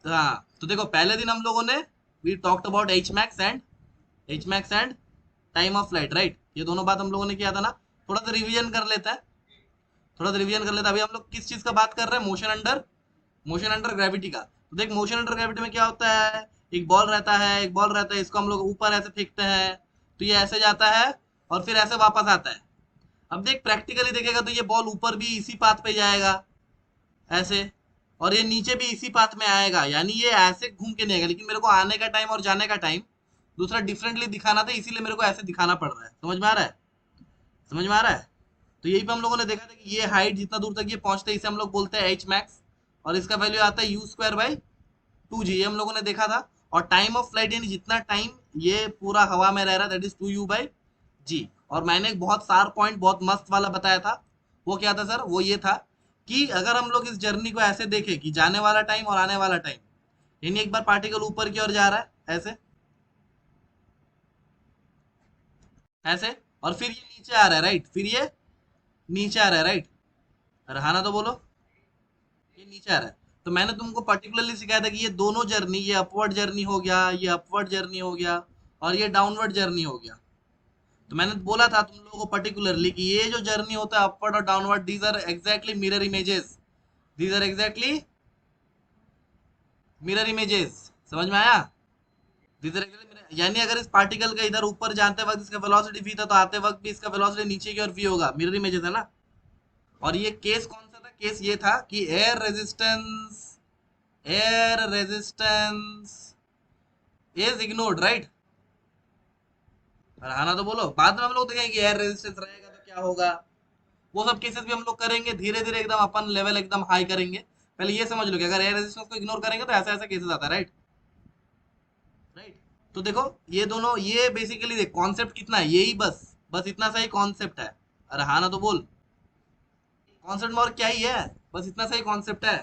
हाँ, तो देखो पहले दिन हम लोगों ने we talked about H max and time of flight, right? ये दोनों बात हम लोगों ने किया था ना। थोड़ा सा रिवीजन कर लेता है, थोड़ा सा रिवीजन कर लेता है। अभी हम लोग किस चीज का बात कर रहे हैं? मोशन अंडर ग्रेविटी का। तो देख, मोशन अंडर ग्रेविटी में क्या होता है, एक बॉल रहता है, एक बॉल रहता है, इसको हम लोग ऊपर ऐसे फेंकते हैं, तो ये ऐसे जाता है और फिर ऐसे वापस आता है। अब देख प्रैक्टिकली देखेगा तो ये बॉल ऊपर भी इसी पाथ पे जाएगा, ऐसे, और ये नीचे भी इसी पाथ में आएगा, यानी ये ऐसे घूम के नहीं आएगा। लेकिन मेरे को आने का टाइम और जाने का टाइम दूसरा डिफरेंटली दिखाना था, इसीलिए मेरे को ऐसे दिखाना पड़ रहा है। समझ में आ रहा है? समझ में आ रहा है? तो यही पे हम लोगों ने देखा था कि ये हाइट जितना दूर तक ये पहुंचते हैं इसे हम लोग बोलते हैं एच मैक्स, और इसका वैल्यू आता है यू स्क्वायर बाई 2g, ये हम लोगों ने देखा था। और टाइम ऑफ फ्लाइट यानी जितना टाइम ये पूरा हवा में रह रहा है, दैट इज 2u बाई जी। और मैंने एक बहुत सार पॉइंट बहुत मस्त वाला बताया था। वो क्या था सर? वो ये था कि अगर हम लोग इस जर्नी को ऐसे देखें कि जाने वाला टाइम और आने वाला टाइम, यानी एक बार पार्टिकल ऊपर की ओर जा रहा है ऐसे, ऐसे, और फिर ये नीचे आ रहा है, राइट? फिर ये नीचे आ रहा है, राइट? अरे हाँ ना, तो बोलो। ये नीचे आ रहा है। तो मैंने तुमको पर्टिकुलरली सिखाया था कि ये दोनों जर्नी, ये अपवर्ड जर्नी हो गया, ये अपवर्ड जर्नी हो गया, और ये डाउनवर्ड जर्नी हो गया। तो मैंने बोला था तुम लोगों को पर्टिकुलरली कि ये जो जर्नी होता है अपवर्ड और downward, these are exactly mirror images, these are exactly mirror images. समझ में आया? दीज आर एग्जैक्टली, यानी अगर इस पार्टिकल का इधर ऊपर जाते वक्त इसका वेलोसिटी v था, तो आते वक्त भी इसका वेलोसिटी नीचे की ओर v होगा। मिरर इमेजेस है ना। और ये केस कौन सा था? केस ये था कि air resistance is ignored, right? और हाँ ना, तो बोलो। बाद में हम लोग देखेंगे कि एयर रेजिस्टेंस रहेगा तो क्या होगा। वो सब केसेस भी हम लोग करेंगे धीरे धीरे, एकदम अपन लेवल एकदम हाई करेंगे। पहले ये समझ लो कि अगर एयर रेजिस्टेंस को इग्नोर करेंगे तो ऐसा ऐसा केसेस आता है, राइट? राइट। तो देखो, ये दोनों, ये बेसिकली देख कॉन्सेप्ट कितना है, यही बस बस इतना सा ही कॉन्सेप्ट है। अरे हाँ ना, तो बोल। कॉन्सेप्ट में और क्या ही है, बस इतना सा ही कॉन्सेप्ट है।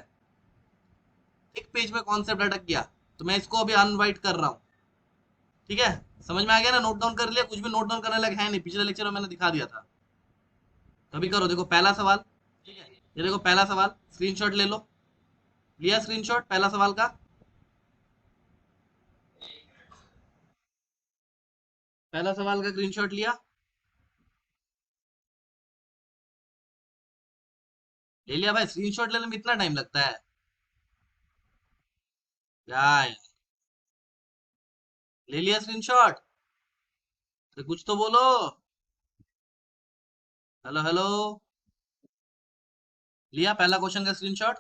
एक पेज में कॉन्सेप्ट अटक गया, तो मैं इसको अभी अनवाइट कर रहा हूँ। ठीक है? समझ में आ गया ना? नोट डाउन कर लिया? कुछ भी नोट डाउन करने लगे है नहीं, पिछले लेक्चर में मैंने दिखा दिया था। कभी करो। देखो पहला सवाल, ठीक है, ये देखो पहला सवाल, स्क्रीनशॉट ले लो। लिया स्क्रीनशॉट पहला सवाल का? पहला सवाल का स्क्रीनशॉट लिया? ले लिया भाई? स्क्रीनशॉट लेने में इतना टाइम लगता है क्या यार? ले लिया स्क्रीनशॉट? तो कुछ तो बोलो। Hello hello. लिया पहला क्वेश्चन का स्क्रीनशॉट?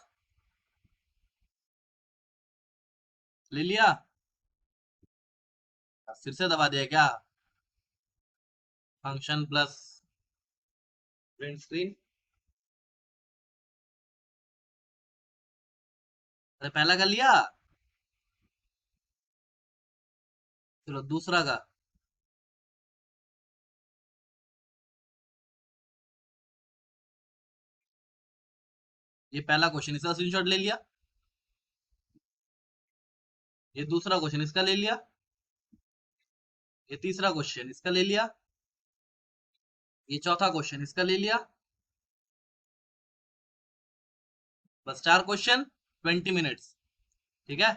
ले लिया? फिर से दबा दिया क्या? Function plus print screen. अरे पहला का लिया? चलो दूसरा का। ये पहला क्वेश्चन, इसका स्क्रीनशॉट ले लिया। ये दूसरा क्वेश्चन, इसका ले लिया। ये तीसरा क्वेश्चन, इसका ले लिया। ये चौथा क्वेश्चन, इसका ले लिया। बस 4 क्वेश्चन, 20 मिनट्स। ठीक है?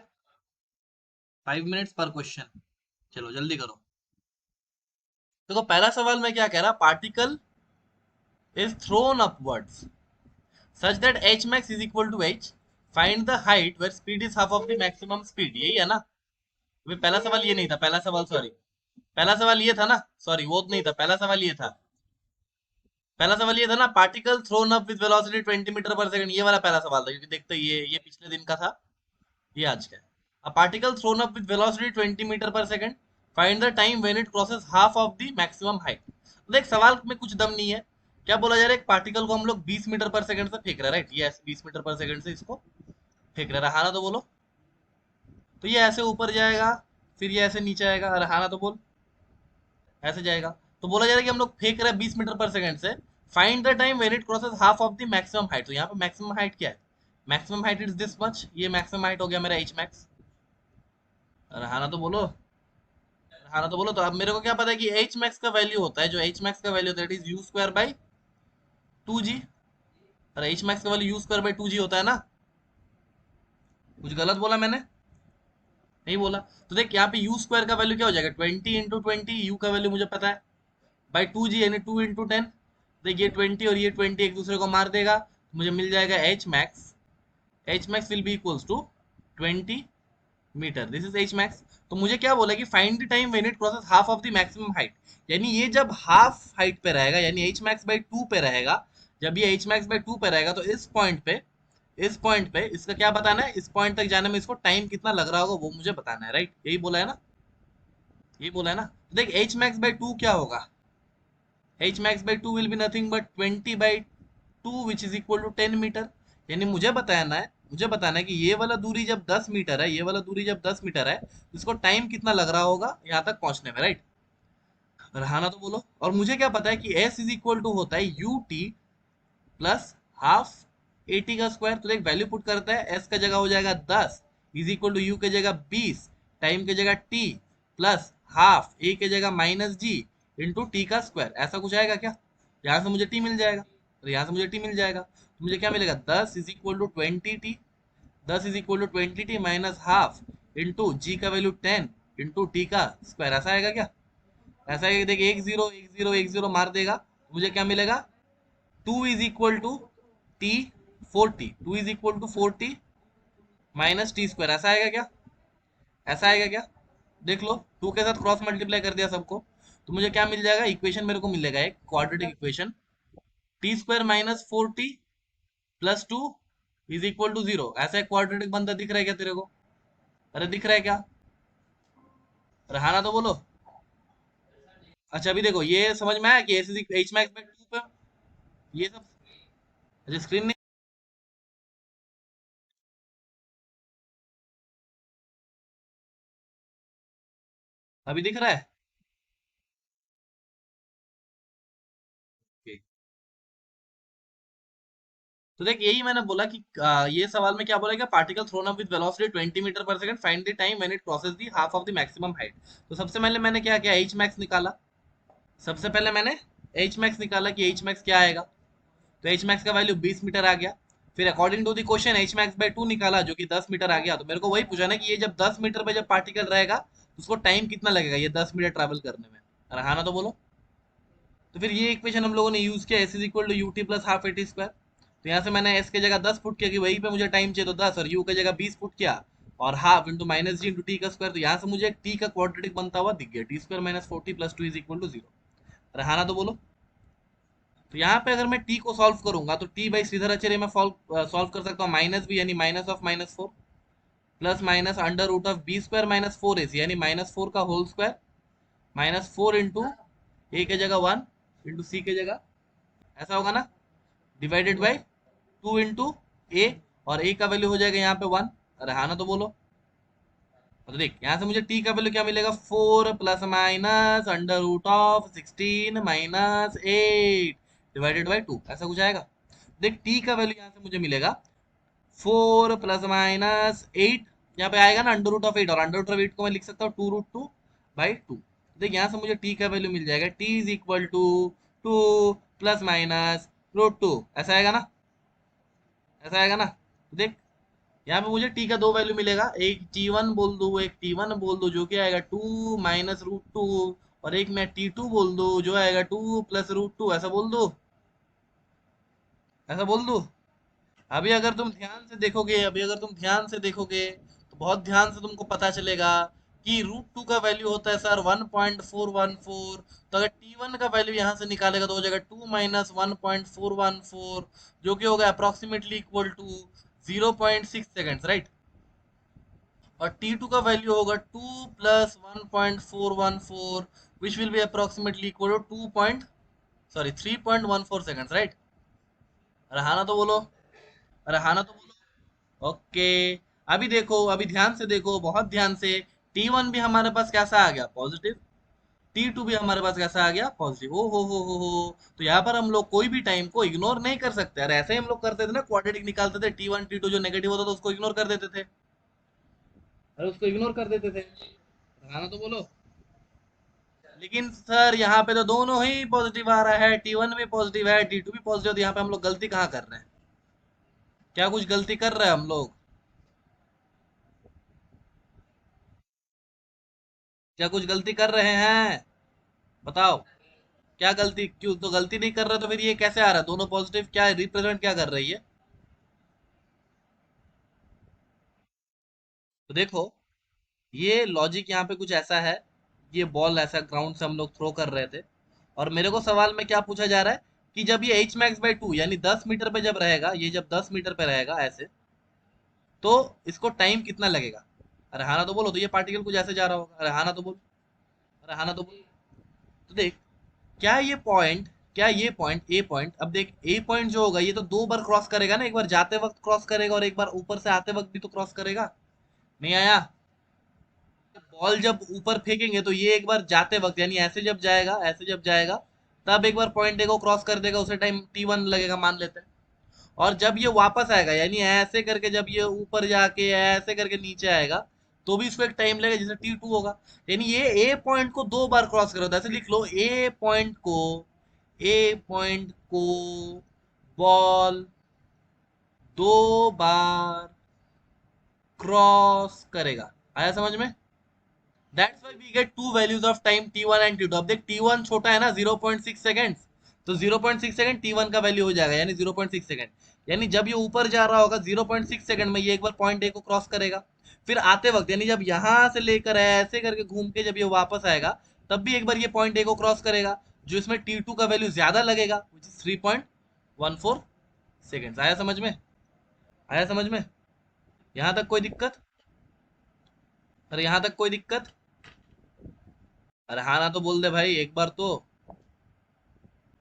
5 मिनट्स पर क्वेश्चन। चलो जल्दी करो। देखो पहला सवाल में क्या कह रहा, particle is throne upwards such that h max is equal to h, find the height where speed is half of the maximum speed। यही है ना? अभी पहला सवाल ये नहीं था, पहला सवाल सॉरी, पहला सवाल ये था ना, सॉरी वो नहीं था, पहला सवाल ये था। पहला सवाल ये था ना, particle thrown up with velocity 20 metre per second, ये वाला पहला सवाल था। क्योंकि देखते ये पिछले दिन का था, ये आज का है। A particle thrown up with velocity 20 metre per second, find the time when it crosses half of the maximum height. तो देख सवाल में कुछ दम नहीं है। क्या बोला जा रहा है, एक पार्टिकल को हम लोग 20 मीटर पर सेकंड से फेंक रहे हैं, राइट? ये ऐसे 20 मीटर पर सेकंड से इसको फेंक रहे हैं। हाना तो बोलो। तो ये ऐसे ऊपर जाएगा, फिर ये ऐसे नीचे आएगा। अरे हाना तो बोल। ऐसे जाएगा। तो बोला जा रहा है कि हम लोग फेंक रहे हैं 20 मीटर पर सेकंड से, find the time when it crosses half of the maximum height. तो यहाँ पे मैक्सिमम हाइट क्या है? Maximum height is this much, ये मैक्सिमम हाइट हो गया मेरा एच मैक्स। अरे हाना तो बोलो। हाँ ना, तो बोलो। तो अब मेरे को क्या पता है कि एच मैक्स का वैल्यू होता है, जो एच मैक्स का वैल्यू होता है, is you square by 2g। अरे एच मैक्स का value you square by 2g होता है ना? कुछ गलत बोला मैंने? नहीं बोला। तो देख यहाँ पे यू स्क्वायर का वैल्यू क्या हो जाएगा, 20 × 20, यू का वैल्यू मुझे पता है बाई 2g यानी 2 × 10। देख ये 20 और ये 20 एक दूसरे को मार देगा, तो मुझे मिल जाएगा H max. H max will be equals to 20 metre, this is H max. तो मुझे क्या बोला कि find the time when it crosses half of the maximum height, यानी ये जब हाफ हाइट पे रहेगा यानी एच मैक्स बाई 2 पे रहेगा, जब ये एच मैक्स बाई 2 पे रहेगा तो इस पॉइंट पे इसका क्या बताना है, इस पॉइंट तक जाने में इसको टाइम कितना लग रहा होगा वो मुझे बताना है, राइट? यही बोला है ना, यही बोला है ना। तो देख एच मैक्स बाई 2 क्या होगा, H max by 2 will be nothing but 20/2 which is equal to 10 metre. यानी मुझे बताना है कि ये वाला दूरी जब 10 मीटर है, ये वाला दूरी जब 10 मीटर है तो इसको टाइम कितना लग रहा होगा यहाँ तक पहुंचने में, राइट? रहाना तो बोलो। और मुझे क्या पता है कि एस इज इक्वल टू होता है you T plus half A T का स्क्वायर। तो एक वैल्यू पुट करता है, एस का जगह हो जाएगा 10 इज इक्वल टू यू के जगह 20, टाइम के जगह टी प्लस हाफ ए के जगह माइनस जी इंटू टी का स्क्वायर। ऐसा कुछ आएगा क्या? यहाँ से मुझे टी मिल जाएगा, तो यहाँ से मुझे टी मिल जाएगा, तो मुझे क्या मिलेगा, 10 is equal to 20 t, 10 is equal to 20 T minus half into g का वैल्यू 10 इंटू टी का स्क्वायर। ऐसा आएगा क्या? ऐसा है कि देखिए एक जीरो एक जीरो एक जीरो मार देगा, मुझे क्या मिलेगा, 2 is equal to 40 minus T square. ऐसा आएगा क्या? ऐसा आएगा क्या? देख लो, 2 के साथ क्रॉस मल्टीप्लाई कर दिया सबको, तो मुझे क्या मिल जाएगा, इक्वेशन मेरे को मिलेगा एक quadratic equation, T square minus 40 plus 2 is equal to 0। ऐसा एक क्वाड्रेटिक बनता दिख रहा है क्या तेरे को? अरे दिख रहा है क्या? रहाना तो बोलो। अच्छा अभी देखो ये समझ में आया कि एच मैक्स बाय 2 पे ये सब। अच्छा स्क्रीन नहीं, अभी दिख रहा है? Okay. तो देख यही मैंने बोला कि ये सवाल में क्या बोला कि particle thrown up with velocity 20 metre per second, find the time when it crosses the half of the maximum height. तो सबसे पहले मैंने क्या किया, एच मैक्स निकाला। सबसे पहले मैंने एच मैक्स निकाला कि एच मैक्स क्या आएगा, तो एच मैक्स का वैल्यू 20 मीटर आ गया। फिर according to the question H max by 2 निकाला जो कि 10 मीटर आ गया। तो मेरे को वही पूछा ना कि ये जब 10 मीटर पे जब पार्टिकल रहेगा तो उसको टाइम कितना लगेगा ये 10 मीटर ट्रैवल करने में। रहाना तो बोलो। तो फिर ये इक्वेशन हम लोगों ने यूज किया, S is equal to U T plus half A T square. तो यहाँ से मैंने एस के जगह 10 पुट किया कि वहीं पे मुझे टाइम चाहिए तो 10, और यू के जगह 20 पुट किया और हाफ इंटू माइनस जी इंटू टी का स्क्वायर। तो यहाँ से मुझे एक टी का क्वाड्रेटिक बनता हुआ दिख गया, T square minus 40 plus 2 is equal to 0। रहाना तो बोलो। तो यहाँ पे अगर मैं टी को सॉल्व करूंगा तो टी बाई श्रीधर आचार्य में सॉल्व कर सकता हूँ, माइनस बी यानी minus of -4 plus minus under root of B square minus 4ac यानी -4 का होल स्क्वायर -4 इंटू ए के जगह 1 इंटू सी के जगह, ऐसा होगा ना, डिवाइडेड बाई 2 इंटू ए, और ए का वैल्यू हो जाएगा यहाँ पे 1। अरे हाँ ना तो बोलो। तो देख यहाँ से मुझे टी का वैल्यू क्या मिलेगा, 4 plus minus under root of 16 minus 8 divided by 2, ऐसा कुछ आएगा। देख टी का वैल्यू यहाँ से मुझे मिलेगा 4 प्लस माइनस 8, यहाँ पे आएगा ना अंडर रूट ऑफ 8, और अंडर रूट ऑफ 8 को मैं लिख सकता हूँ 2√2/2। देख यहाँ से मुझे टी का वैल्यू मिल जाएगा, T is equal to 2 plus minus √2, ऐसा आएगा ना, ऐसा आएगा ना। देख यहाँ पे मुझे टी का दो वैल्यू मिलेगा, एक टी 1 बोल दो एक टी 1 बोल दो जो कि आएगा 2 माइनस √2, और एक मैं टी 2 बोल दो जो आएगा 2 प्लस √2, ऐसा बोल दो, ऐसा बोल दो। अभी अगर तुम ध्यान से देखोगे तो बहुत ध्यान से तुमको पता चलेगा कि √2 का वैल्यू होता है सर 1.414। तो अगर टी 1 का वैल्यू यहाँ से निकालेगा तो हो जाएगा 2 माइनस 1.414, जो कि होगा approximately equal to 0.6 seconds, right? और टी 2 का वैल्यू होगा 2 प्लस 1.414 which will be approximately equal to 3.14 seconds, right? अरे हाँ ना तो बोलो, अरे हाँ ना तो बोलो। ओके, अभी देखो, अभी ध्यान से देखो, बहुत ध्यान से। टी 1 भी हमारे पास कैसा आ गया, पॉजिटिव। टी 2 भी हमारे पास कैसा आ गया, पॉजिटिव। ओ हो। तो यहाँ पर हम लोग कोई भी टाइम को इग्नोर नहीं कर सकते। अरे ऐसे ही हम लोग करते थे ना, क्वाड्रेटिक निकालते थे, टी 1 टी 2 जो नेगेटिव होता था उसको इग्नोर कर देते थे। अरे उसको इग्नोर कर देते थे। हाँ ना तो बोलो। लेकिन सर यहाँ पे तो दोनों ही पॉजिटिव आ रहा है, टी 1 भी पॉजिटिव है, टी 2 भी पॉजिटिव, तो यहाँ पे हम लोग गलती कहाँ कर रहे हैं? क्या कुछ गलती कर रहे हैं हम लोग? क्या कुछ गलती कर रहे हैं? बताओ, क्या गलती, क्यों तो गलती नहीं कर रहे तो फिर ये कैसे आ रहा है? दोनों पॉजिटिव क्या रिप्रेजेंट क्या कर रही है? तो देखो, ये लॉजिक यहाँ पे कुछ ऐसा है, ये बॉल ऐसा ग्राउंड से हम लोग थ्रो कर रहे थे, और मेरे को सवाल में क्या पूछा जा रहा है कि जब ये एच मैक्स बाई टू यानी 10 मीटर पे जब रहेगा, ये जब 10 मीटर पे रहेगा ऐसे, तो इसको टाइम कितना लगेगा? अरे हाँ ना तो बोलो, तो ये पार्टिकल कुछ ऐसे जा रहा होगा। अरे हाँ ना तो बोलो, अरे हाँ ना तो बोलो। तो देख, क्या ये पॉइंट, क्या ये पॉइंट ए पॉइंट, अब देख ए पॉइंट जो होगा ये तो दो बार क्रॉस करेगा ना, एक बार जाते वक्त क्रॉस करेगा और एक बार ऊपर से आते वक्त भी तो क्रॉस करेगा। नहीं आया? बॉल जब ऊपर फेंकेंगे तो ये एक बार जाते वक्त यानी ऐसे जब जाएगा, ऐसे जब जाएगा, तब एक बार पॉइंट ए को क्रॉस कर देगा, उसे टाइम t1 लगेगा मान लेते हैं। और जब ये वापस आएगा यानी ऐसे करके जब ये ऊपर जाके ऐसे करके नीचे आएगा, तो भी इसको एक टाइम लगेगा जैसे t2 होगा। यानी ये ए पॉइंट को दो बार क्रॉस करो, तो ऐसे लिख लो, ए पॉइंट को बॉल दो बार क्रॉस करेगा। आया समझ में? That's why we get two values of time t1 and t2। अब देख t1 छोटा है ना 0.6 सेकंड्स, तो 0.6 सेकंड t1 का वैल्यू हो जाएगा यानी 0.6 सेकंड। यानी जब ये ऊपर जा रहा होगा 0.6 सेकंड में ये एक बार पॉइंट ए को क्रॉस करेगा, फिर आते वक्त यानी जब यहां से लेकर ऐसे करके घूम के जब ये वापस आएगा, तब भी एक बार ये पॉइंट ए को क्रॉस करेगा, जो इसमें t2 का वैल्यू ज्यादा लगेगा, विच इज 3.14 सेकंड्स। आया समझ में? आया समझ में? यहां तक कोई दिक्कत? अरे यहां तक कोई दिक्कत? अरे हाँ ना तो बोल दे भाई एक बार तो।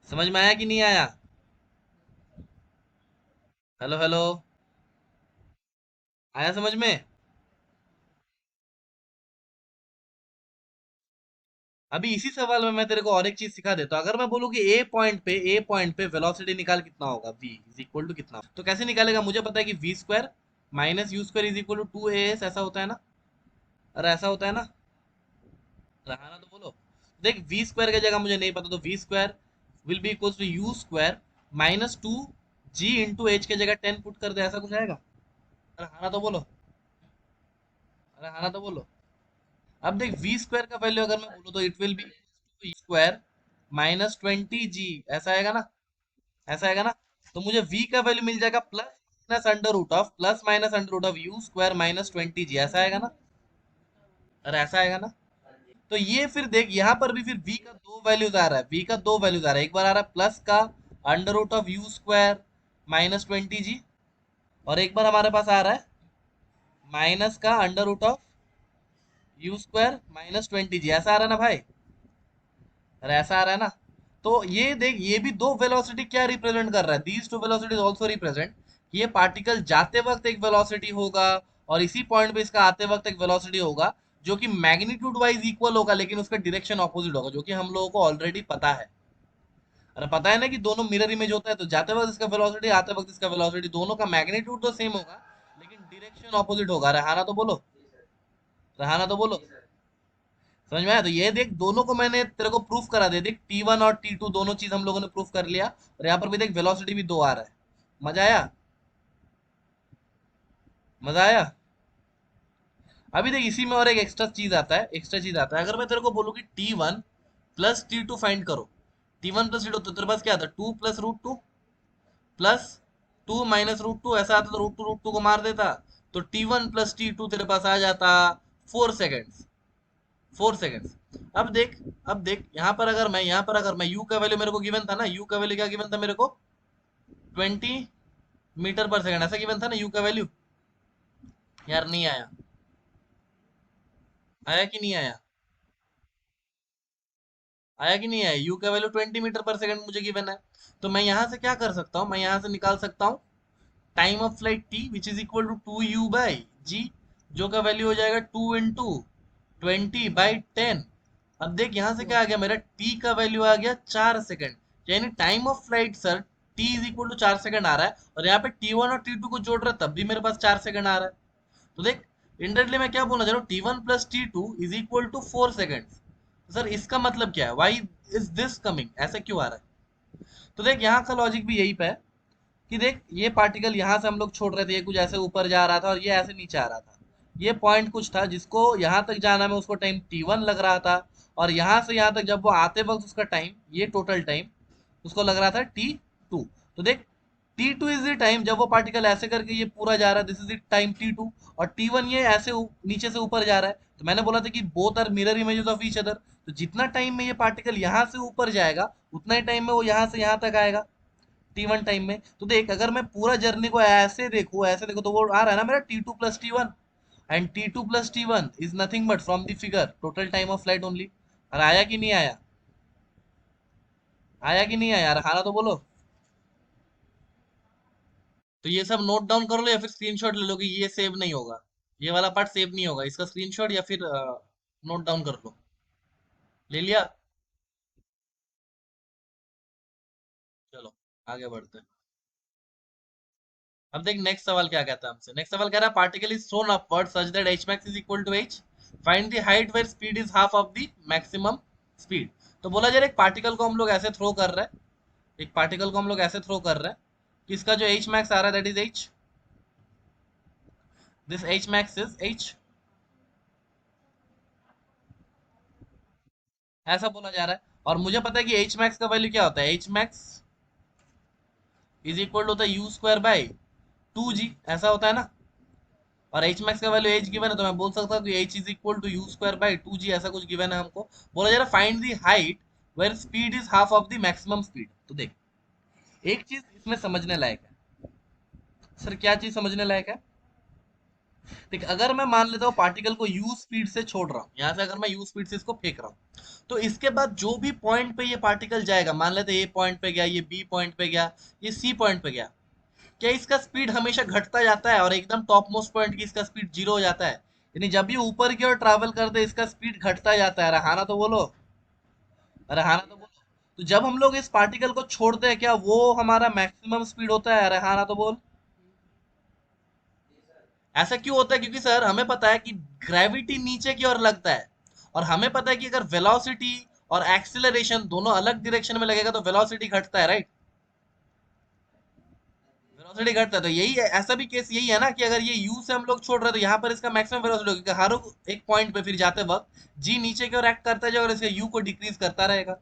समझ में आया कि नहीं आया? हेलो हेलो, आया समझ में? अभी इसी सवाल में मैं तेरे को और एक चीज सिखा देता हूँ। अगर मैं बोलूँ कि ए पॉइंट पे वेलोसिटी निकाल, कितना होगा? v इज इक्वल टू कितना, तो कैसे निकालेगा? मुझे पता है कि V square minus U square is equal to 2as, ऐसा होता है ना? अरे ऐसा होता है ना? रहा ना तो बोलो। देख, वी स्क्वायर की जगह मुझे नहीं पता, तो V square will be equal to U square minus 2g into H की जगह 10 पुट कर दे, ऐसा कुछ आएगा? अरे हाँ ना तो बोलो, अरे हाँ ना तो बोलो। अब देख, वी स्क्वायर का वैल्यू अगर मैं बोलूँ तो it will be square minus 20g, ऐसा आएगा ना? ऐसा आएगा ना? तो मुझे v का वैल्यू मिल जाएगा plus minus under root of U square minus 20g, ऐसा आएगा ना? अरे ऐसा आएगा ना? तो ये फिर देख, यहाँ पर भी फिर v का दो वैल्यूज आ रहा है, v का दो वैल्यूज आ रहा है, एक बार आ रहा है प्लस का under root of U square minus 20g, और एक बार हमारे पास आ रहा है माइनस का under root of U square minus 20g, ऐसा आ रहा है ना भाई? अरे ऐसा आ रहा है ना? तो ये देख, ये भी दो वेलोसिटी क्या रिप्रेजेंट कर रहा है, these two velocities also represent, ये पार्टिकल जाते वक्त एक वेलोसिटी होगा और इसी पॉइंट पे इसका आते वक्त एक वेलोसिटी होगा, जो कि मैग्नीट्यूड वाइज इक्वल होगा लेकिन उसका डायरेक्शन ऑपोजिट होगा, जो कि हम लोगों को ऑलरेडी पता है। अरे पता है ना कि दोनों मिरर इमेज होता है, तो जाते वक्त इसका वेलोसिटी, आते वक्त इसका वेलोसिटी, दोनों का मैग्नीट्यूड तो सेम होगा लेकिन डायरेक्शन ऑपोजिट होगा। रहाना तो बोलो, रहाना तो बोलो। समझ में आया? तो ये देख, दोनों को मैंने तेरे को प्रूफ करा दे, देख t1 और t2 दोनों चीज हम लोगों ने प्रूफ कर लिया, और यहाँ पर भी देख वेलोसिटी भी दो आ रहा है। मजा आया? मजा आया? अभी देख, इसी में और एक एक्स्ट्रा चीज आता है, एक्स्ट्रा चीज आता है। अगर मैं तेरे को बोलूँ कि t1 प्लस t2 फाइंड करो, t1 प्लस t2, तो तेरे पास क्या आता है? 2 plus root two plus 2 minus root two, ऐसा आता तो रूट टू को मार देता, तो t1 प्लस t2 तेरे पास आ जाता 4 सेकेंड्स, 4 सेकेंड्स। अब देख, अब देख यहाँ पर अगर मैं, यहाँ पर अगर मैं u का वैल्यू मेरे को गिवन था ना, u का वैल्यू क्या गिवन था मेरे को? 20 मीटर पर सेकंड, ऐसा गिवन था ना u का वैल्यू? यार नहीं आया, आया कि नहीं आया? आया कि नहीं आया? u का वैल्यू 20 मीटर पर सेकंड मुझे गिवन है। तो मैं यहाँ से क्या कर सकता हूँ, मैं यहाँ से निकाल सकता हूँ time of flight t which is equal to 2u/g, जो का वैल्यू हो जाएगा 2 इंटू 20/10। अब देख यहाँ से क्या आ गया, मेरा t का वैल्यू आ गया 4 सेकंड, यानी time of flight sir t is equal to 4 second आ रहा है, और यहाँ पे t1 और t2 को जोड़ रहा है तब भी मेरे पास 4 सेकंड आ रहा है। तो देख, इंडायरेक्टली मैं क्या बोलना चाह रहा हूँ, t1 प्लस t2 is equal to 4 second. Sir इसका मतलब क्या है, वाई इज दिस कमिंग, ऐसा क्यों आ रहा है? तो देख, यहाँ का लॉजिक भी यही पे है कि देख, ये पार्टिकल यहाँ से हम लोग छोड़ रहे थे, ये कुछ ऐसे ऊपर जा रहा था और ये ऐसे नीचे आ रहा था, ये पॉइंट कुछ था जिसको यहाँ तक जाना में उसको टाइम t1 लग रहा था, और यहाँ से यहाँ तक जब वो आते वक्त उसका टाइम, ये टोटल टाइम उसको लग रहा था t2। तो देख, t2 इज द टाइम जब वो पार्टिकल ऐसे करके ये पूरा जा रहा है, this is the time t2, और t1 ये ऐसे नीचे से ऊपर जा रहा है। तो मैंने बोला था कि both are mirror images of each other. तो जितना टाइम में ये पार्टिकल यहाँ से ऊपर जाएगा, उतना ही टाइम में वो यहाँ से यहाँ तक आएगा t1 टाइम में। तो देख, अगर मैं पूरा जर्नी को ऐसे देखो तो वो आ रहा है ना मेरा t2 plus t1, and t2 plus t1 is nothing but from the figure total time of flight only. और आया कि नहीं आया? आया कि नहीं आया यार, खाना तो बोलो। तो ये सब नोट डाउन कर लो या फिर स्क्रीनशॉट ले लो कि ये सेव नहीं होगा, ये वाला पार्ट सेव नहीं होगा, इसका स्क्रीनशॉट या फिर नोट डाउन कर लो। ले लिया? चलो आगे बढ़ते हैं। अब देख नेक्स्ट सवाल क्या कहता है हमसे। नेक्स्ट सवाल कह रहा है particle is thrown upward such that h max is equal to h, find the height where speed is half of the maximum speed. तो बोला जा रहा है एक पार्टिकल को हम लोग ऐसे थ्रो कर रहे हैं, एक पार्टिकल को हम लोग ऐसे थ्रो कर रहे हैं कि इसका जो h max आ रहा है that is h, this h max is h, ऐसा बोला जा रहा है। और मुझे पता है कि h max का वैल्यू क्या होता है, h max is equal to होता है यू स्क्वायर बाई 2g, ऐसा होता है ना। और एच मैक्स का वैल्यू एच गिवन है, तो मैं बोल सकता हूँ कि H is equal to U square by 2g, ऐसा कुछ गिवन है हमको। बोला जा रहा है find the height where speed is half of the maximum speed. तो देख, एक चीज इसमें समझने लायक है। सर क्या चीज समझने लायक है? देख, अगर मैं मान लेता हूँ पार्टिकल को यू स्पीड से छोड़ रहा हूँ, यहाँ से अगर मैं यू स्पीड से इसको फेंक रहा हूँ, तो इसके बाद जो भी पॉइंट पे ये पार्टिकल जाएगा, मान लेते हैं ए पॉइंट पे गया, ये बी पॉइंट पे गया, ये सी पॉइंट पे गया, क्या इसका स्पीड हमेशा घटता जाता है और एकदम टॉप मोस्ट पॉइंट की इसका स्पीड जीरो हो जाता है? यानी जब भी ऊपर की ओर ट्रैवल करते हैं इसका स्पीड घटता जाता है। रहाना तो बोलो, रहाना तो बोलो। तो जब हम लोग इस पार्टिकल को छोड़ते हैं, क्या वो हमारा मैक्सिमम स्पीड होता है? रहाना तो बोल। ऐसा क्यों होता है? क्योंकि सर हमें पता है कि ग्रेविटी नीचे की ओर लगता है, और हमें पता है कि अगर वेलोसिटी और एक्सिलरेशन दोनों अलग डायरेक्शन में लगेगा तो वेलोसिटी घटता है, राइट? वेलोसिटी घटता है। तो यही है, ऐसा भी केस यही है ना कि अगर ये u से हम लोग छोड़ रहे हैं तो यहाँ पर इसका मैक्सिमम वेलोसिटी होगी, हर एक पॉइंट पे फिर जाते वक्त g नीचे की ओर एक्ट करता जाएगा और इसके u को डिक्रीज करता रहेगा,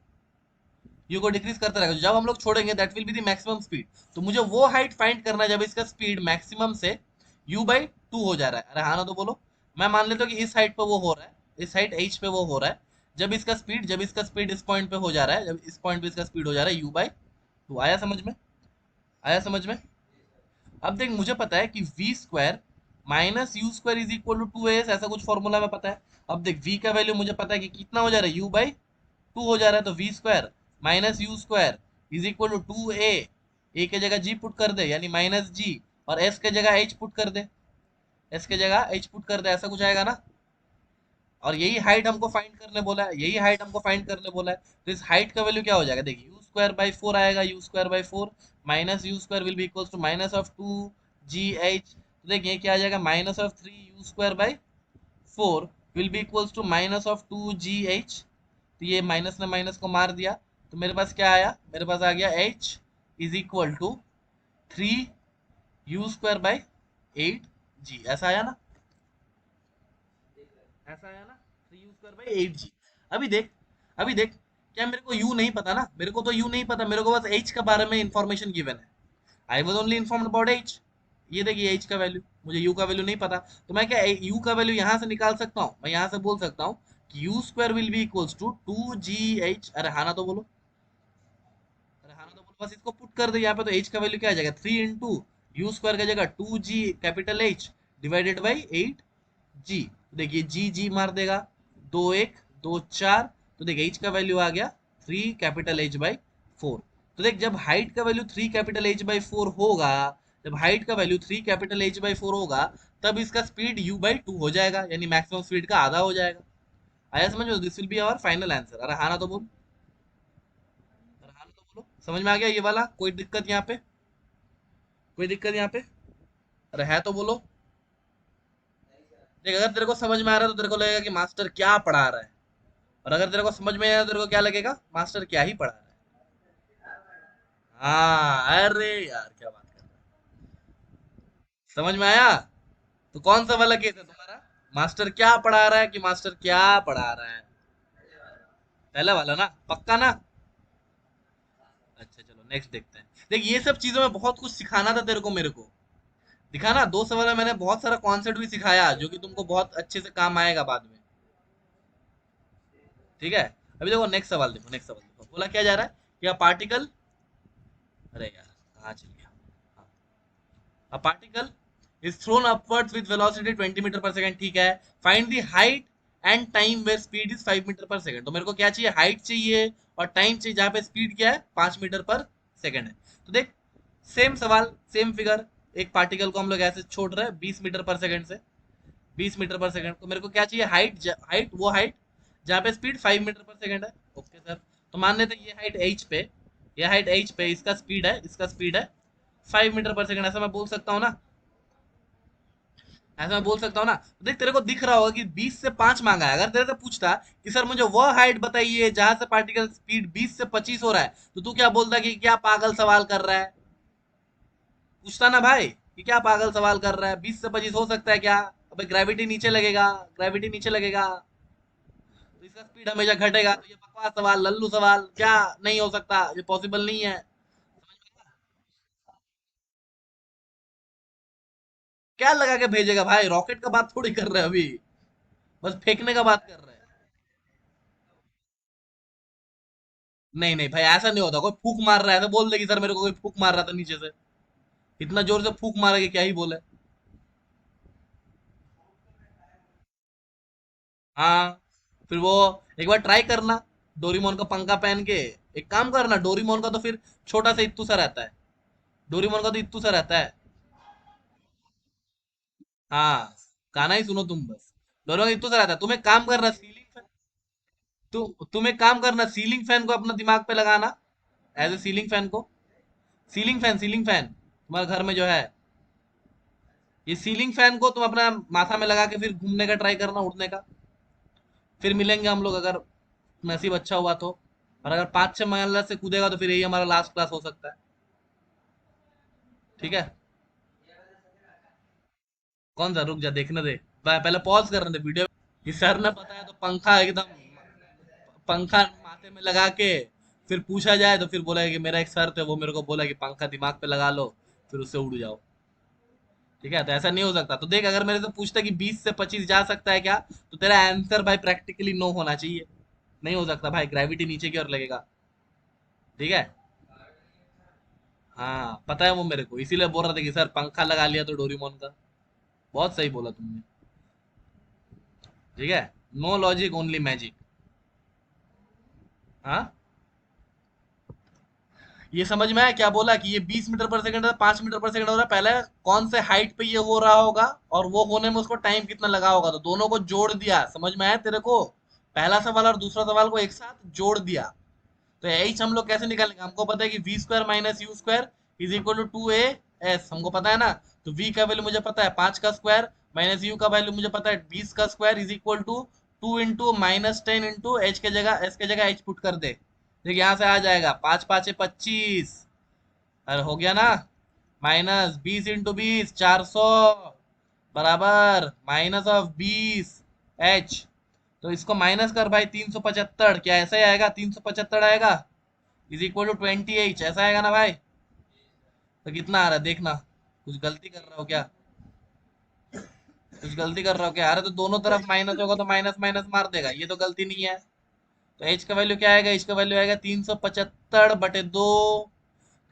u को डिक्रीज करता रहेगा। जब हम लोग छोड़ेंगे that will be the maximum speed. तो मुझे वो हाइट फाइंड करना है जब इसका स्पीड मैक्सिमम से u बाई 2 हो जा रहा है। अरे हाँ ना तो बोलो। मैं मान लेता हूँ कि इस हाइट पे वो हो रहा है, इस हाइट h पे वो हो रहा है, जब इसका स्पीड इस पॉइंट पे हो जा रहा है, जब इस पॉइंट पे इसका स्पीड हो जा रहा है u बाई 2। आया समझ में? आया समझ में? अब देख, मुझे पता है कि V square minus U square is equal to 2as, ऐसा कुछ फॉर्मूला में पता है। अब देख, v का वैल्यू मुझे पता है कि कितना हो जा रहा है, u बाई 2 हो जा रहा है। तो V square minus U square is equal to 2a, A की जगह g पुट कर दे यानी माइनस जी, और s की जगह h पुट कर दे, s की जगह h पुट कर दे, ऐसा कुछ आएगा ना। और यही हाइट हमको फाइंड करने बोला है, यही हाइट हमको फाइंड करने बोला है। तो इस हाइट का वैल्यू क्या हो जाएगा, देखिए यू स्क्वायर बाई 4 आएगा, U square by 4 minus U square will be equals to minus of 2gh। तो देखिए क्या आ जाएगा, minus of 3 U square by 4 will be equals to minus of 2gh। तो ये माइनस ने माइनस को मार दिया, तो मेरे पास क्या आया, मेरे पास आ गया h is equal to 3 U square by 8g, ऐसा आया ना, ऐसा आया ना, 3 यू स्क्वायर बाई 8g। अभी देख, अभी देख, क्या मेरे को यू नहीं पता ना, मेरे को तो यू नहीं पता, मेरे को बस एच के बारे में इंफॉर्मेशन गिवन है। I was only informed about H. ये देखिए एच का वैल्यू, मुझे यू का वैल्यू नहीं पता। तो मैं क्या यू का वैल्यू यहाँ से निकाल सकता हूँ, मैं यहाँ से बोल सकता हूँ कि U square will be equals to 2gh। अरे हाँ ना तो बोलो, अरे हाँ ना तो बोलो, बस इसको पुट कर दे यहाँ पे। तो एच का वैल्यू क्या आ जाएगा, 3 इंटू यू स्क्वायर की जगह 2g capital H divided by 8g। देखिए जी जी मार देगा, 2 1 2 4। तो देख एच का वैल्यू आ गया 3 कैपिटल H बाई 4। तो देख, जब हाइट का वैल्यू 3 कैपिटल H बाई 4 होगा, जब हाइट का वैल्यू 3 कैपिटल H बाई 4 होगा, तब इसका स्पीड u बाई 2 हो जाएगा, यानी मैक्सिमम स्पीड का आधा हो जाएगा। आया समझ में? This will be our final answer. अरे हाँ ना तो बोल, अरे हाँ ना तो बोलो। समझ में आ गया ये वाला? कोई दिक्कत यहाँ पे? कोई दिक्कत यहाँ पे? अरे है तो बोलो। देख, अगर तेरे को समझ में आ रहा है तो तेरे को लगेगा कि मास्टर क्या पढ़ा रहा है, और अगर तेरे को समझ में आया तो तेरे को क्या लगेगा, मास्टर क्या ही पढ़ा रहा है। हाँ, अरे यार क्या बात कर रहा है। समझ में आया? तो कौन सा वाला केस है तुम्हारा? मास्टर क्या पढ़ा रहा है कि मास्टर क्या पढ़ा रहा है? पहला वाला ना, पक्का ना? अच्छा चलो नेक्स्ट देखते हैं। देख ये सब चीजों में बहुत कुछ सिखाना था तेरे को मेरे को। दिखा ना, 2 सवाल में मैंने बहुत सारा कॉन्सेप्ट भी सिखाया जो कि तुमको बहुत अच्छे से काम आएगा बाद में। ठीक है। अभी देखो नेक्स्ट सवाल देखो, नेक्स्ट सवाल देखो, बोला क्या जा रहा है? क्या पार्टिकल, अरे यार कहाँ चल गया? A particle is thrown upwards with velocity 20 metre per second, ठीक है। Find the height and time where speed is 5 meter per second. तो मेरे को क्या चाहिए? हाइट चाहिए और टाइम चाहिए जहां पे स्पीड क्या है? 5 मीटर पर सेकंड है। तो देख, सेम सवाल सेम फिगर। एक पार्टिकल को हम लोग ऐसे छोड़ रहे हैं 20 मीटर पर सेकंड से, 20 मीटर पर सेकंड। तो मेरे को क्या चाहिए? हाइट, हाइट वो हाइट जहाँ पे स्पीड 5 मीटर पर सेकंड है। ओके सर, तो मान लेते हैं ये हाइट h पे, ये हाइट h पे, इसका स्पीड है, इसका स्पीड है 5 मीटर पर सेकंड। ऐसा मैं बोल सकता हूँ ना? ऐसा मैं बोल सकता हूँ ना? तो देख तेरे को दिख रहा होगा कि 20 से 5 मांगा है। अगर तेरे से पूछता कि सर मुझे वह हाइट बताइए जहां से पार्टिकल स्पीड 20 से 25 हो रहा है, तो तू क्या बोलता कि क्या पागल सवाल कर रहा है? पूछता ना भाई कि क्या पागल सवाल कर रहा है, 20 से 25 हो सकता है क्या? अबे ग्रेविटी नीचे लगेगा, ग्रेविटी नीचे लगेगा तो इसका स्पीड हमेशा घटेगा। तो ये बकवास सवाल, लल्लू सवाल, क्या नहीं हो सकता? ये पॉसिबल नहीं है। क्या लगा के भेजेगा भाई? रॉकेट का बात थोड़ी कर रहे हैं अभी, बस फेंकने का बात कर रहे हैं। नहीं नहीं भाई, ऐसा नहीं होता। कोई फूक मार रहा है तो बोल दे कि सर मेरे को कोई फूक मार रहा था नीचे से। इतना जोर से फूक मारा कि क्या ही बोले। हाँ, फिर वो एक बार ट्राई करना, डोरीमोन का पंखा पहन के। एक काम करना, डोरीमोन का तो फिर छोटा सा इत्तू सा रहता है। डोरीमोन का तो इत्तू सा रहता है। हाँ, गाना ही सुनो तुम बस। डोरेमोन का इत्तू सा रहता है। तुम एक काम करना, सीलिंग फैन, तुम एक काम करना, सीलिंग फैन को अपना दिमाग पे लगाना, एज ए सीलिंग फैन को। सीलिंग फैन, सीलिंग फैन तुम्हारे घर में जो है, ये सीलिंग फैन को तुम अपना माथा में लगा के फिर घूमने का ट्राई करना, उड़ने का। फिर मिलेंगे हम लोग, अगर नसीब अच्छा हुआ तो। और अगर 5-6 मंजिला से कूदेगा तो फिर यही हमारा लास्ट क्लास हो सकता है। ठीक है। कौन सा? रुक जा, देखने दे। पहले पॉज करने दे वीडियो। कि सर ने बताया तो पंखा एकदम, पंखा माथे में लगा के फिर पूछा जाए तो फिर बोला कि मेरा एक सर थे, वो मेरे को बोला कि पंखा दिमाग पे लगा लो, फिर उससे उड़ जाओ। ठीक है, तो ऐसा नहीं हो सकता। तो देख, अगर मेरे से पूछता कि 20 से 25 जा सकता है क्या, तो तेरा आंसर भाई प्रैक्टिकली नो होना चाहिए। नहीं हो सकता भाई, ग्रेविटी नीचे की ओर लगेगा। ठीक है। हाँ पता है वो मेरे को, इसीलिए बोल रहा था कि सर पंखा लगा लिया तो डोरीमोन का। बहुत सही बोला तुमने। ठीक है। No logic only magic. हाँ, ये समझ में आया क्या बोला? कि ये 20 मीटर पर सेकंड है, 5 मीटर पर सेकंड हो रहा है। पहले कौन से हाइट पे ये हो रहा होगा और वो होने में उसको टाइम कितना लगा होगा, तो दोनों को जोड़ दिया। समझ में आया तेरे को? पहला सवाल और दूसरा सवाल को एक साथ जोड़ दिया। तो एच हम लोग कैसे निकालेंगे? हमको पता है कि V square minus U square is equal to 2a s, हमको पता है ना। तो v का वैल्यू मुझे पता है 5 का स्क्वायर, माइनस यू का वैल्यू मुझे पता है 20 का square, is equal to 2 into -10 into H के जगह, एस के जगह एच पुट कर दे। देखिए यहाँ से आ जाएगा 5 5 25, अरे हो गया ना। -20 इंटू 20, 400, बराबर -20 h। तो इसको माइनस कर भाई, 375। क्या ऐसा ही आएगा? 375 आएगा, इज इक्वल टू 20 h, ऐसा आएगा ना भाई? तो कितना आ रहा है देखना। कुछ गलती कर रहा हो क्या? कुछ गलती कर रहा हो क्या? अरे तो दोनों तरफ माइनस होगा तो माइनस माइनस मार देगा, ये तो गलती नहीं है। तो एच का वैल्यू क्या आएगा? एच का वैल्यू आएगा 375/2। तो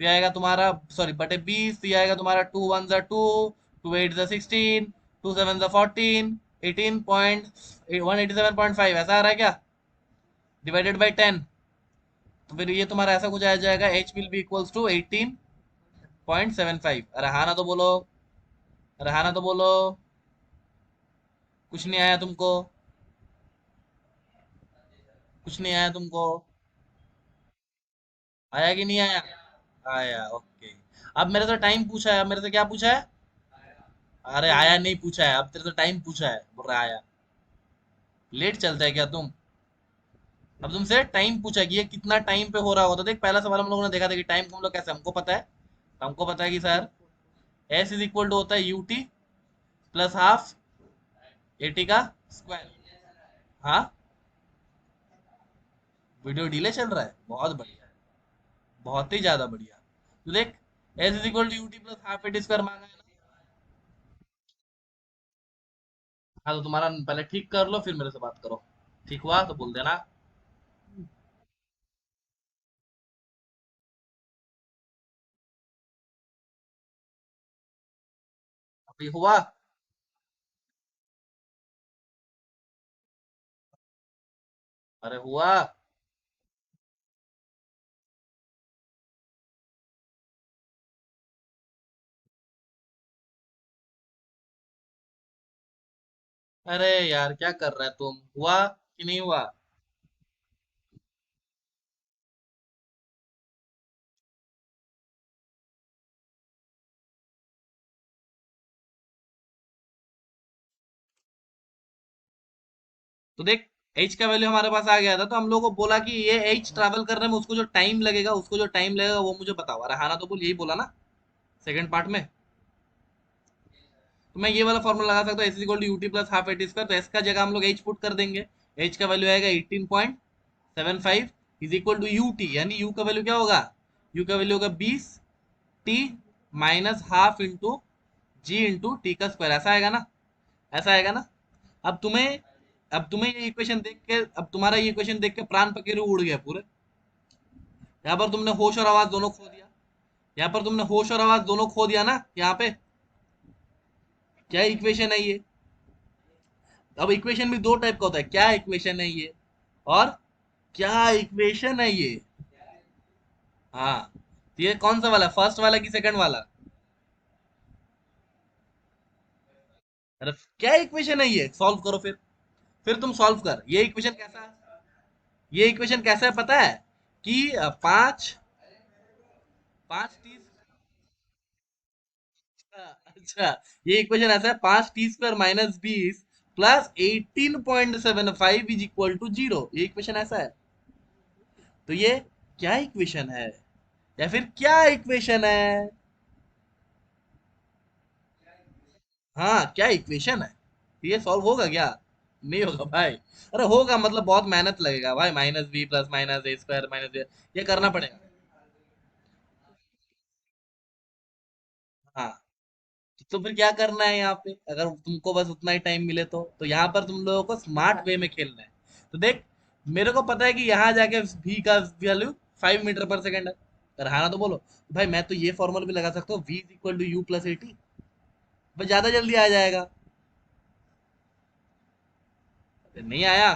ये आएगा तुम्हारा, सॉरी बटे 20। तो ये आएगा तुम्हारा 2 1 2, 2 8 16, 2 7 14, 187.5, ऐसा आ रहा है क्या? Divided by 10। तो फिर ये तुम्हारा ऐसा कुछ आ जाएगा, H will be equals to 18.75। अरे हाँ ना तो बोलो, अरे हाँ ना तो बोलो। कुछ नहीं आया तुमको? कुछ नहीं आया तुमको? आया कि नहीं आया? आया, ओके। अब मेरे से टाइम पूछा है, अब मेरे से क्या पूछा है? अरे आया नहीं पूछा है, अब तेरे से टाइम पूछा है, बोल रहा है आया। लेट चलता है क्या तुम? अब तुमसे टाइम पूछा कि ये कितना टाइम पे हो रहा होता। देख पहला सवाल हम लोगों ने देखा था कि टाइम को हम लोग कैसे, हमको पता है। हमको पता है कि sir S is equal to होता है यूटी प्लस हाफ 80 का स्क्वायर। हाँ, वीडियो डिले चल रहा है, बहुत बढ़िया है, बहुत ही ज्यादा बढ़िया। तो देख, S is equal to UT plus half AT square मांगा है ना। हाँ तो तुम्हारा पहले ठीक कर लो, फिर मेरे से बात करो। ठीक हुआ तो बोल देना। अभी हुआ? अरे हुआ। अरे यार क्या कर रहा है तुम, हुआ कि नहीं हुआ? तो देख, h का वैल्यू हमारे पास आ गया था, तो हम लोगों को बोला कि ये h ट्रैवल करने में उसको जो टाइम लगेगा, वो मुझे बताओ। अरे हाँ ना, तो बोल, यही बोला ना सेकंड पार्ट में। तो मैं ये वाला फॉर्मूला लगा सकता हूँ, S equal to UT plus half AT square. तो एस का जगह हम लोग एच पुट कर देंगे। एच का वैल्यू आएगा 18.75 is equal to U T, यानी यू का वैल्यू क्या होगा? यू का वैल्यू होगा 20 T minus half into G into T का स्क्वायर। ऐसा आएगा ना? ऐसा आएगा ना? अब तुम्हें अब तुम्हें ये इक्वेशन देख के, अब तुम्हारा ये इक्वेशन देख के प्राण पखेरु उड़ गया पूरे। यहाँ पर तुमने होश और आवाज दोनों खो दिया। यहाँ पर तुमने होश और आवाज दोनों खो दिया ना यहाँ पे। क्या इक्वेशन है ये? अब इक्वेशन भी दो टाइप का होता है, क्या इक्वेशन है ये और क्या इक्वेशन है ये। हाँ, तो ये कौन सा वाला, फर्स्ट वाला कि सेकंड वाला? अरे क्या इक्वेशन है ये, सॉल्व करो फिर तुम सॉल्व कर। ये इक्वेशन कैसा है? ये इक्वेशन कैसा है पता है? कि पांच पांच टी। अच्छा, ये इक्वेशन ऐसा है, 5 t² minus 20 plus 18.75 is equal to 0। ये इक्वेशन ऐसा है। तो ये क्या इक्वेशन है, या फिर क्या इक्वेशन है? हाँ, क्या इक्वेशन है? ये सॉल्व होगा क्या? नहीं होगा भाई। अरे होगा, मतलब बहुत मेहनत लगेगा भाई, माइनस बी प्लस माइनस ए स्क्वायर माइनस ये करना पड़ेगा। हाँ, तो फिर क्या करना है यहाँ पे, अगर तुमको बस उतना ही टाइम मिले तो यहाँ पर तुम लोगों को स्मार्ट वे में खेलना है। तो देख, मेरे को पता है कि यहाँ जाके v का वैल्यू 5 मीटर पर सेकेंड है। अगर हाँ ना तो बोलो। भाई मैं तो ये फॉर्मूला भी लगा सकता हूँ, v is equal to U plus AT, बस ज्यादा जल्दी आ जाएगा। नहीं आया?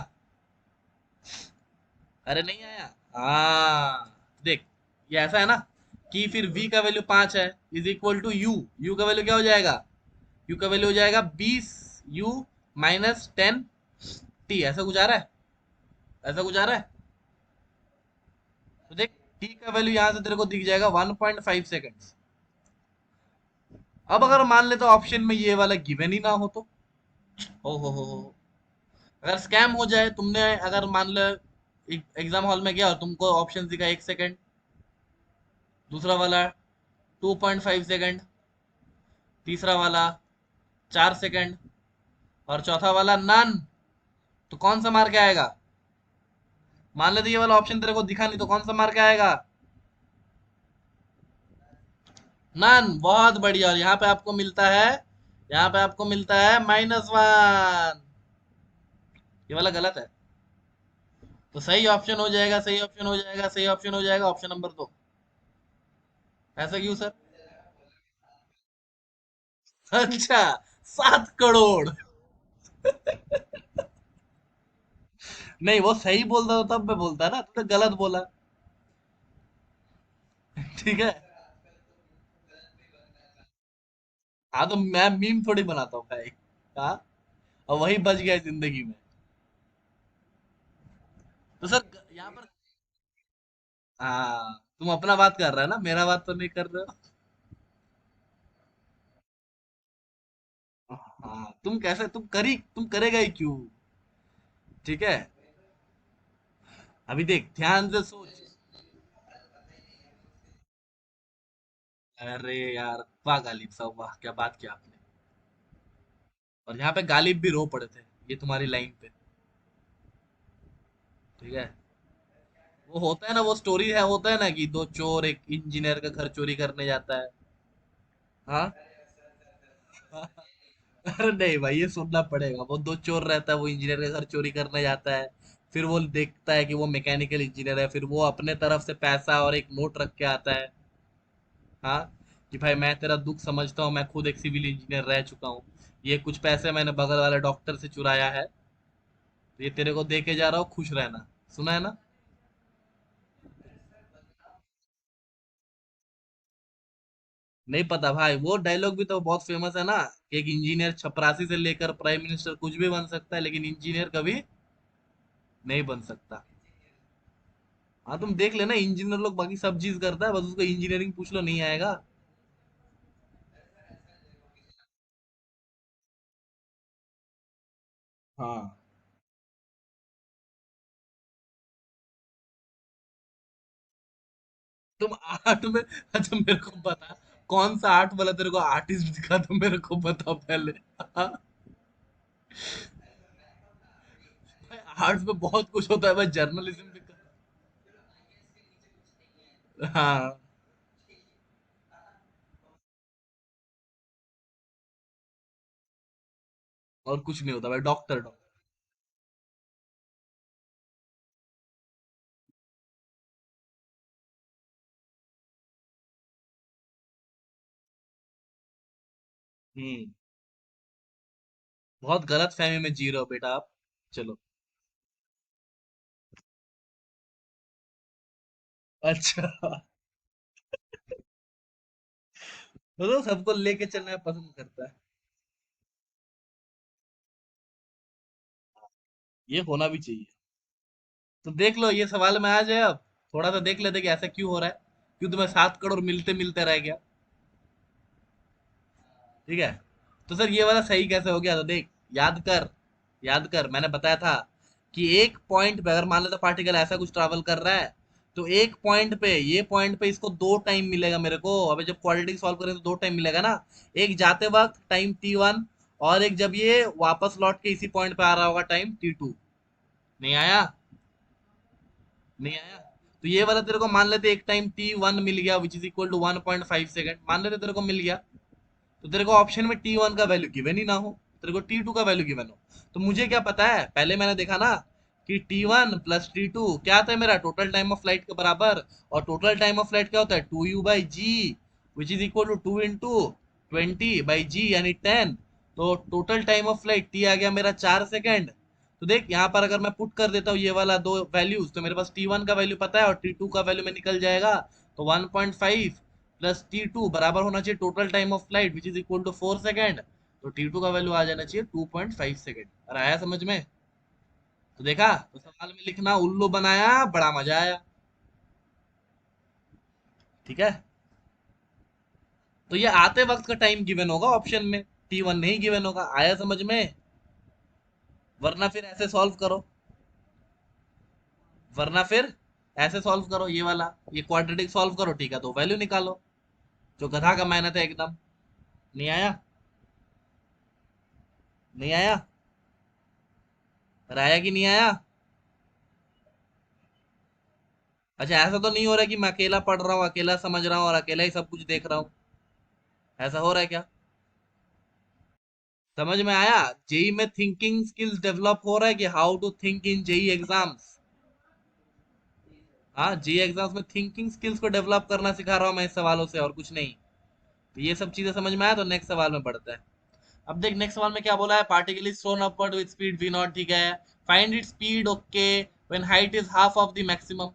अरे नहीं आया। हाँ, देख, ये ऐसा है ना कि फिर v का वैल्यू 5 है is equal to U. U का वैल्यू क्या हो जाएगा? यू का वैल्यू हो जाएगा 20 u माइनस 10 t। ऐसा कुछ आ रहा है? ऐसा कुछ आ रहा है? तो देख, t का वैल्यू यहां से तेरे को दिख जाएगा 1.5 सेकेंड्स। अब अगर मान ले तो ऑप्शन में ये वाला गिवन ही ना हो तो, हो अगर स्कैम हो जाए, तुमने अगर मान लो एग्जाम हॉल में गया और तुमको ऑप्शन दिखा 1 सेकेंड, दूसरा वाला 2.5 सेकेंड, तीसरा वाला 4 सेकेंड, और चौथा वाला नन, तो कौन सा मार के आएगा? मान लेते ये वाला ऑप्शन तेरे को दिखा नहीं, तो कौन सा मार के आएगा? नन, बहुत बढ़िया। और यहाँ पे आपको मिलता है, यहाँ पे आपको मिलता है -1। ये वाला गलत है। तो सही ऑप्शन हो जाएगा, सही ऑप्शन हो जाएगा, सही ऑप्शन हो जाएगा, ऑप्शन नंबर 2। ऐसा क्यों सर? अच्छा, 7 करोड़। नहीं, वो सही बोलता तो तब मैं बोलता ना, तूने गलत बोला। ठीक है। हाँ तो मैं मीम थोड़ी बनाता हूँ भाई। हाँ, और वही बच गया जिंदगी में। तो सर यहाँ पर, हाँ तुम अपना बात कर रहे हो ना, मेरा बात तो नहीं कर रहे हो। हाँ, तुम करेगा ही क्यों? ठीक है, अभी देख ध्यान से सोच। अरे यार, वाह गालिब साहब, वाह क्या बात किया आपने। और यहाँ पे गालिब भी रो पड़े थे ये तुम्हारी लाइन पे। ठीक है। वो होता है ना, वो स्टोरी है, होता है ना कि दो चोर एक इंजीनियर का घर चोरी करने जाता है। हाँ। अरे नहीं भाई, ये सुनना पड़ेगा। वो दो चोर रहता है, वो इंजीनियर का घर चोरी करने जाता है। फिर वो देखता है कि वो मैकेनिकल इंजीनियर है, फिर वो अपने तरफ से पैसा और एक नोट रख के आता है। हाँ, कि भाई मैं तेरा दुख समझता हूँ, मैं खुद एक सिविल इंजीनियर रह चुका हूँ। ये कुछ पैसे मैंने बगल वाले डॉक्टर से चुराया है, तो ये तेरे को दे के जा रहा हूँ, खुश रहना। सुना है ना? नहीं पता भाई, वो डायलॉग भी तो बहुत फेमस है ना, कि एक इंजीनियर चपरासी से लेकर प्राइम मिनिस्टर कुछ भी बन सकता है, लेकिन इंजीनियर कभी नहीं बन सकता। हाँ, तुम देख लेना, इंजीनियर लोग बाकी सब चीज करता है, बस उसको इंजीनियरिंग पूछ लो, नहीं आएगा। हाँ। तुम आर्ट में, अच्छा मेरे को बता, कौन सा आर्ट वाला तेरे को आर्टिस्ट दिखा, तो मेरे को बता पहले। आर्ट्स में बहुत कुछ होता है भाई, जर्नलिज्म भी हाँ। और कुछ नहीं होता भाई, डॉक्टर डॉक्टर। हम्म। बहुत गलत फहमी में जी रहे हो बेटा आप। चलो। अच्छा। तो सबको लेके चलना पसंद करता है। ये होना भी चाहिए। तो देख लो, ये सवाल में आ जाए अब। थोड़ा सा देख लेते कि ऐसा क्यों हो रहा है, क्यों तुम्हें 7 करोड़ मिलते मिलते रह गया। ठीक है। तो सर ये वाला सही कैसे हो गया, तो देख, याद कर, याद कर, मैंने बताया था कि एक पॉइंट पे अगर मान लेते पार्टिकल ऐसा कुछ ट्रैवल कर रहा है, तो एक पॉइंट पे, ये पॉइंट पे इसको दो टाइम मिलेगा मेरे को। अबे जब क्वाड्रेटिक सॉल्व करें तो दो टाइम मिलेगा ना। एक जाते वक्त टाइम t1, और एक जब ये वापस लौट के इसी पॉइंट पे आ रहा होगा टाइम t2। नहीं आया? नहीं आया? तो ये वाला तेरे को मान लेते एक टाइम t1 मिल गया, which is equal to 1.5 second, मान लेते तेरे को मिल गया। तो तेरे को ऑप्शन में t1 का वैल्यू गिवन ही ना हो, तेरे को t2 का वैल्यू गिवन हो। तो मुझे क्या पता है, पहले मैंने देखा ना कि t1 प्लस t2 क्या था, मेरा टोटल टाइम ऑफ फ्लाइट के बराबर। और टोटल टाइम ऑफ फ्लाइट क्या होता है, 2u/g, which is equal to 2 into 20/g यानी 10। तो total time of flight t आ गया मेरा 4 सेकेंड। तो देख यहाँ पर अगर मैं पुट कर देता हूँ ये वाला दो वैल्यूज, तो मेरे पास t1 का वैल्यू पता है और t2 का वैल्यू में निकल जाएगा। तो 1.5 प्लस t2 बराबर होना चाहिए total time of flight, which is equal to 4 second. तो t2 का वैल्यू आ जाना चाहिए 2.5 सेकेंड। और आया समझ में? तो देखा, तो सवाल में लिखना उल्लू बनाया, बड़ा मजा आया। ठीक है। तो ये आते वक्त का टाइम गिवन होगा ऑप्शन में, t1 नहीं गिवन होगा। आया समझ में? वरना फिर ऐसे सॉल्व करो, वरना फिर ऐसे सॉल्व करो, ये वाला, ये क्वाड्रेटिक सॉल्व करो, ठीक है, तो वैल्यू निकालो। जो गधा का मेहनत है एकदम। नहीं आया? नहीं आया? पर आया कि नहीं आया? अच्छा, ऐसा तो नहीं हो रहा कि मैं अकेला पढ़ रहा हूँ, अकेला समझ रहा हूँ और अकेला ही सब कुछ देख रहा हूँ? ऐसा हो रहा है क्या? समझ में आया? जेई में थिंकिंग स्किल्स डेवलप हो रहा है कि how to think in JEE exams. हाँ, जेई एग्जाम्स में थिंकिंग स्किल्स को डेवलप करना सिखा रहा हूँ मैं इस सवालों से, और कुछ नहीं। तो ये सब चीजें समझ में आया, तो नेक्स्ट सवाल में बढ़ता है। अब देख, नेक्स्ट सवाल में क्या बोला है, particle is thrown upward with speed v0, ठीक है। Find it speed, okay, when height is half of the maximum.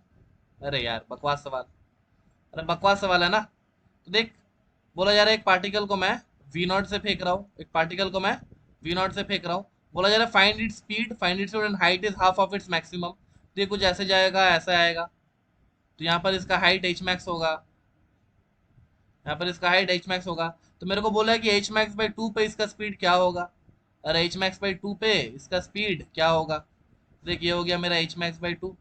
अरे यार, बकवास सवाल। अरे बकवास सवाल है ना। तो देख, बोला जा रहा है एक पार्टिकल को मैं v0 से फेंक रहा हूँ, एक पार्टिकल को मैं v0 से फेंक रहा हूँ। बोला जा रहा है find it speed, find it speed and height is half of its maximum. तो ये कुछ ऐसे जाएगा, ऐसा आएगा। तो यहाँ पर इसका हाइट h मैक्स होगा, यहाँ पर इसका हाइट h मैक्स होगा। तो मेरे को बोला है कि h मैक्स बाई 2 पे इसका स्पीड क्या होगा। अरे h मैक्स बाई 2 पे इसका स्पीड क्या होगा। देख, ये हो गया मेरा h मैक्स बाई 2,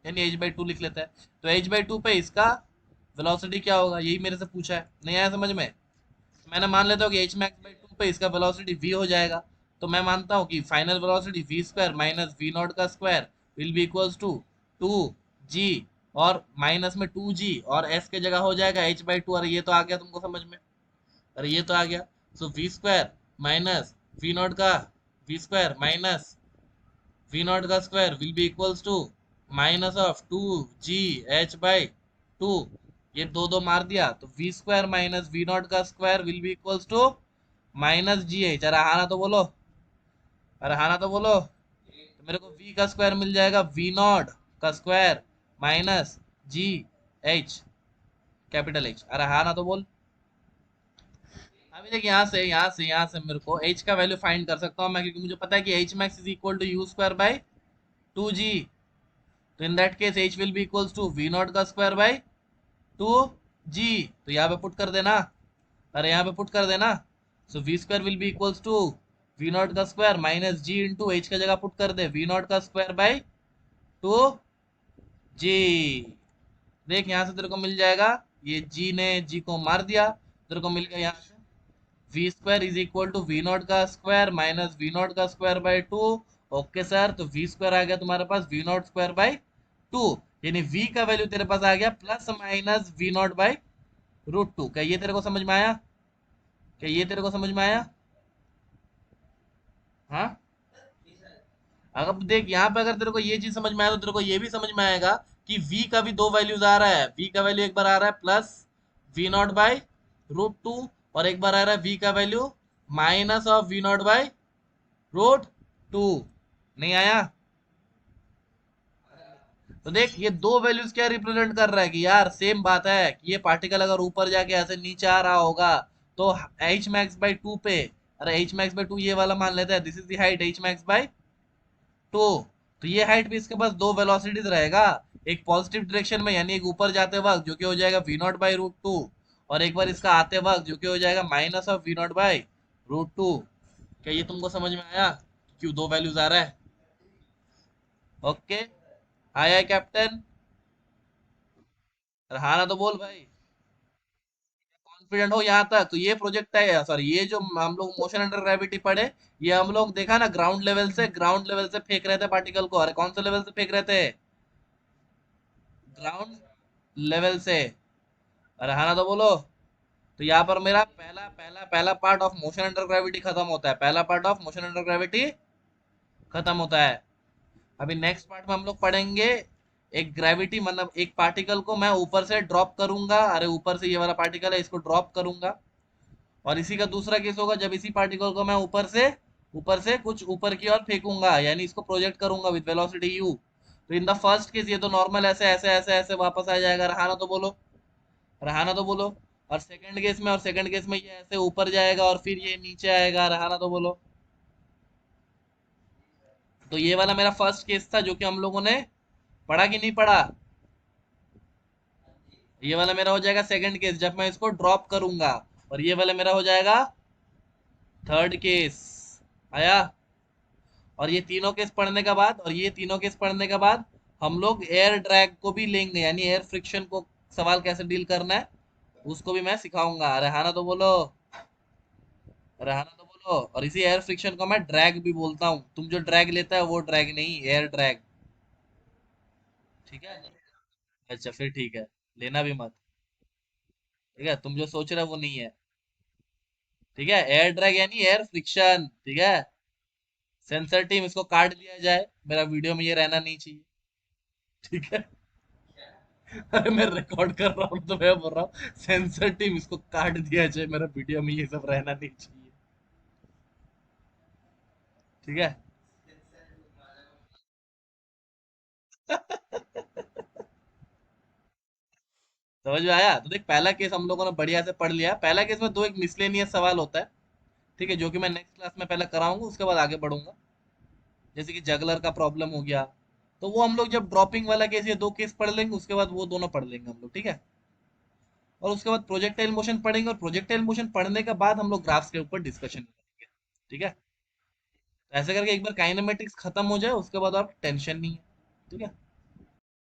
यानी h/2 लिख लेता है। तो h/2 पे इसका वेलोसिटी क्या होगा, यही मेरे से पूछा है। नहीं आया समझ में? मैंने मान लेता हूँ कि h max/2 पे इसका वेलोसिटी v हो जाएगा। तो मैं मानता हूँ कि final velocity v square minus v not का square will be equals to 2g, और माइनस में 2g और s के जगह हो जाएगा h/2। अरे ये तो आ गया तुमको समझ में, अरे ये तो आ गया। So v square minus v not का v square minus v not का square will be equals to minus of 2g h/2। ये दो दो मार दिया तो v square minus v not का square will be equals to minus g h. अरे हाँ ना तो बोलो, अरे हाँ ना तो बोलो। तो मेरे को v का स्क्वायर मिल जाएगा v नॉट का square minus g H, capital H. अरे हाँ ना तो बोल। अभी देख यहाँ से मेरे को h का वैल्यू फाइंड कर सकता हूँ मैं, क्योंकि मुझे पता है कि h max is equal to U square by 2g। तो in that case h will be equals to v not का स्क्वायर बाई 2g। तो यहाँ पे पुट कर देना, अरे यहाँ पे पुट कर देना। So v square will be equals to v not का square minus g into h का जगह पुट कर दे v नॉट का स्क्वायर बाई 2g। देख यहाँ से तेरे को मिल जाएगा, ये g ने g को मार दिया, तेरे को मिल गया यहाँ से V square is equal to V not का स्क्वायर माइनस वी नॉट का स्क्वायर बाई 2। ओके सर, तो वी स्क्वायर आ गया तुम्हारे पास वी नॉट स्क्वायर बाई 2, यानी v का वैल्यू तेरे पास आ गया plus minus V not by √2। क्या ये तेरे को समझ में आया? क्या ये तेरे को समझ में आया? हाँ, अब देख यहाँ पे अगर तेरे को ये चीज समझ में आया तो तेरे को ये भी समझ में आएगा कि v का भी दो वैल्यूज आ रहा है। v का वैल्यू एक बार आ रहा है प्लस वी नॉट बाई √2, और एक बार आ रहा है v का value minus of V not by √2। नहीं आया? तो देख ये दो वैल्यूज क्या रिप्रेजेंट कर रहा है कि यार सेम बात है कि ये पार्टिकल अगर ऊपर जाके ऐसे नीचे आ रहा होगा तो h मैक्स बाई 2 पे, अरे h मैक्स बाई 2 ये वाला मान लेते हैं, this is the height h max by 2। तो ये हाइट पे इसके पास दो वेलोसिटीज रहेगा, एक पॉजिटिव डायरेक्शन में यानी एक ऊपर जाते वक्त जो कि हो जाएगा वी नॉट बाई √2, और एक बार इसका आते वक्त जो कि हो जाएगा minus of V not by √2। क्या ये तुमको समझ में आया क्यों दो वैल्यूज आ रहा है? ओके, आया कैप्टन? अरे हाँ ना तो बोल भाई। कॉन्फिडेंट हो यहाँ तक? तो ये प्रोजेक्ट है, सॉरी ये जो हम लोग मोशन अंडर ग्रेविटी पढ़े, ये हम लोग देखा ना ग्राउंड लेवल से फेंक रहे थे पार्टिकल को। अरे कौन से लेवल से फेंक रहे थे? ग्राउंड लेवल से। अरे हाँ ना तो बोलो। तो यहाँ पर मेरा पहला पहला पहला part of motion under gravity खत्म होता है, पहला part of motion under gravity खत्म होता है। अभी नेक्स्ट पार्ट में हम लोग पढ़ेंगे एक ग्रेविटी, मतलब एक पार्टिकल को मैं ऊपर से ड्रॉप करूंगा, अरे ऊपर से ये वाला पार्टिकल है इसको ड्रॉप करूंगा, और इसी का दूसरा केस होगा जब इसी पार्टिकल को मैं ऊपर से कुछ ऊपर की ओर फेंकूंगा, यानी इसको प्रोजेक्ट करूंगा विद वेलोसिटी u। तो इन द फर्स्ट केस ये तो नॉर्मल ऐसे ऐसे ऐसे ऐसे वापस आ जाएगा, रहाना तो बोलो, रहाना तो बोलो। और सेकंड केस में ये ऐसे ऊपर जाएगा और फिर ये नीचे आएगा, रहाना तो बोलो। तो ये वाला मेरा फर्स्ट केस था जो कि हम लोगों ने पढ़ा कि नहीं पढ़ा? ये वाला मेरा हो जाएगा सेकंड केस जब मैं इसको ड्रॉप करूंगा, और ये वाला मेरा हो जाएगा थर्ड केस। आया? और ये तीनों केस पढ़ने के बाद, और ये तीनों केस पढ़ने के बाद हम लोग एयर ड्रैग को भी लेंगे, यानी एयर फ्रिक्शन को सवाल कैसे डील करना है उसको भी मैं सिखाऊंगा। अरे हाँ ना तो बोलो, अरे हाँ ना तो बोलो। और इसी एयर फ्रिक्शन को मैं ड्रैग भी बोलता हूँ, तुम जो ड्रैग लेता है वो ड्रैग नहीं, एयर ड्रैग। ठीक है? अच्छा फिर ठीक है, लेना भी मत। ठीक है, तुम जो सोच रहे हो वो नहीं है। ठीक है, एयर ड्रैग यानी एयर फ्रिक्शन। ठीक है, सेंसर टीम इसको काट दिया जाए, मेरा वीडियो में ये रहना नहीं चाहिए। ठीक है? अरे मैं रिकॉर्ड कर रहा हूँ तो मैं बोल रहा हूँ सेंसर टीम इसको काट दिया जाए, मेरा वीडियो में ये सब रहना नहीं चाहिए। ठीक है? समझ में आया? तो देख पहला केस हम लोगों ने बढ़िया से पढ़ लिया। पहला केस में दो एक मिसलेनियस सवाल होता है, ठीक है, जो कि मैं नेक्स्ट क्लास में पहले कराऊंगा, उसके बाद आगे बढ़ूंगा। जैसे कि जगलर का प्रॉब्लम हो गया, तो वो हम लोग जब ड्रॉपिंग वाला केस ये दो केस पढ़ लेंगे उसके बाद वो दोनों पढ़ लेंगे हम लोग। ठीक है? और उसके बाद प्रोजेक्टाइल मोशन पढ़ेंगे, और प्रोजेक्टाइल मोशन पढ़ने के बाद हम लोग ग्राफ्स के ऊपर डिस्कशन करेंगे। ठीक है? तो ऐसे करके एक बार काइनेमेटिक्स खत्म हो जाए उसके बाद आप टेंशन नहीं है। ठीक है?